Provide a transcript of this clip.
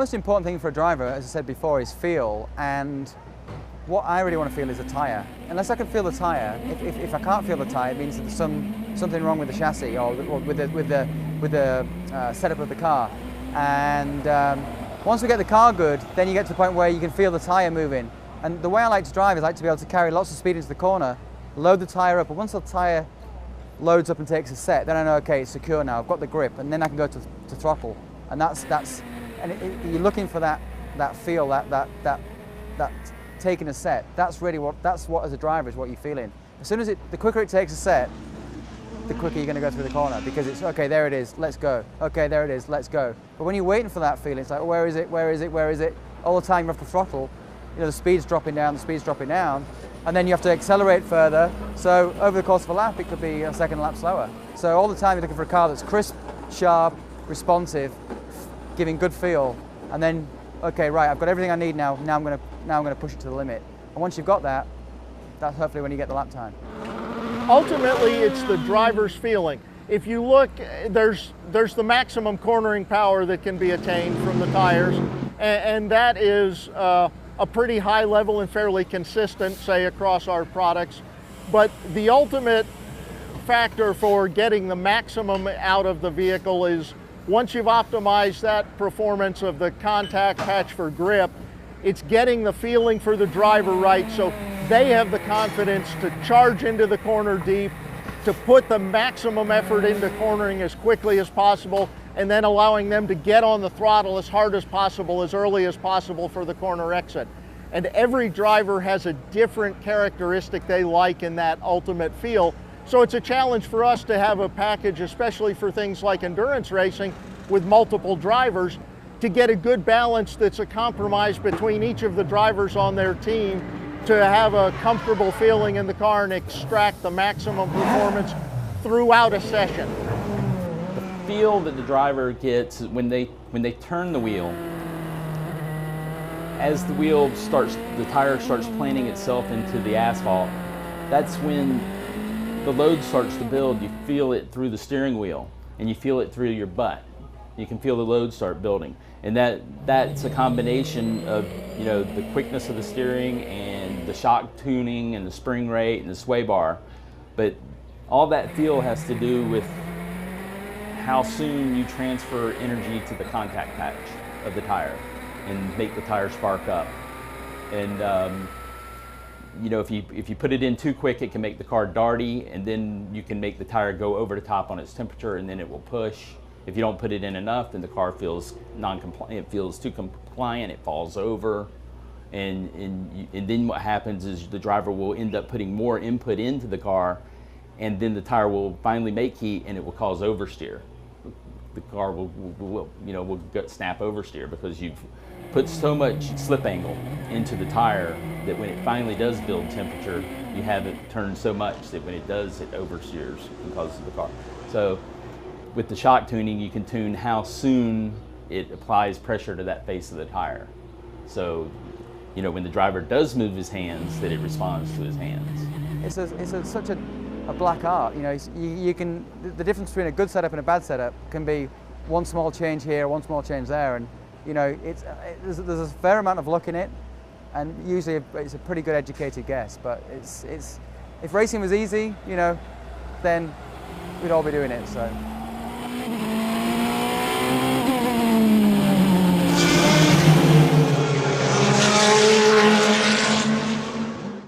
most important thing for a driver, as I said before, is feel. And what I really want to feel is a tyre. Unless I can feel the tyre, if I can't feel the tyre, it means that there's something wrong with the chassis or with the setup of the car. And once we get the car good, then you get to the point where you can feel the tyre moving. And the way I like to drive is I like to be able to carry lots of speed into the corner, load the tyre up, but once the tyre loads up and takes a set, then I know, okay, it's secure now, I've got the grip, and then I can go to throttle. And you're looking for that feel, that taking a set. That's what as a driver is what you're feeling. As soon as the quicker it takes a set, the quicker you're going to go through the corner, because it's, okay, there it is, let's go. Okay, there it is, let's go. But when you're waiting for that feeling, it's like, where is it, where is it, where is it? All the time you have to throttle, the speed's dropping down, and then you have to accelerate further. So over the course of a lap, it could be a second lap slower. So all the time you're looking for a car that's crisp, sharp, responsive, giving good feel, and then, okay, right, I've got everything I need now. Now I'm going to push it to the limit. And once you've got that, that's hopefully when you get the lap time. Ultimately, it's the driver's feeling. If you look, there's the maximum cornering power that can be attained from the tires, and that is a pretty high level and fairly consistent, say, across our products. But the ultimate factor for getting the maximum out of the vehicle is, once you've optimized that performance of the contact patch for grip, it's getting the feeling for the driver right, so they have the confidence to charge into the corner deep, to put the maximum effort into cornering as quickly as possible, and then allowing them to get on the throttle as hard as possible, as early as possible for the corner exit. And every driver has a different characteristic they like in that ultimate feel. So it's a challenge for us to have a package, especially for things like endurance racing, with multiple drivers, to get a good balance that's a compromise between each of the drivers on their team to have a comfortable feeling in the car and extract the maximum performance throughout a session. The feel that the driver gets when they turn the wheel, as the tire starts planting itself into the asphalt, that's when the load starts to build. You feel it through the steering wheel, and you feel it through your butt. You can feel the load start building. And that's a combination of, the quickness of the steering and the shock tuning and the spring rate and the sway bar. But all that feel has to do with how soon you transfer energy to the contact patch of the tire and make the tire spark up. And if you put it in too quick, it can make the car darty, and then you can make the tire go over the top on its temperature, and then it will push. If you don't put it in enough, then the car feels non-compliant. It feels too compliant. It falls over, and then what happens is the driver will end up putting more input into the car, and then the tire will finally make heat, and it will cause oversteer. The car will snap oversteer because you've put so much slip angle into the tire that when it finally does build temperature, you have it turned so much that when it does, it oversteers and causes the car. So with the shock tuning, you can tune how soon it applies pressure to that face of the tire. So, when the driver does move his hands, that it responds to his hands. It's such a black art. The difference between a good setup and a bad setup can be one small change here, one small change there, and there's a fair amount of luck in it, and usually it's a pretty good educated guess. But if racing was easy, then we'd all be doing it. So.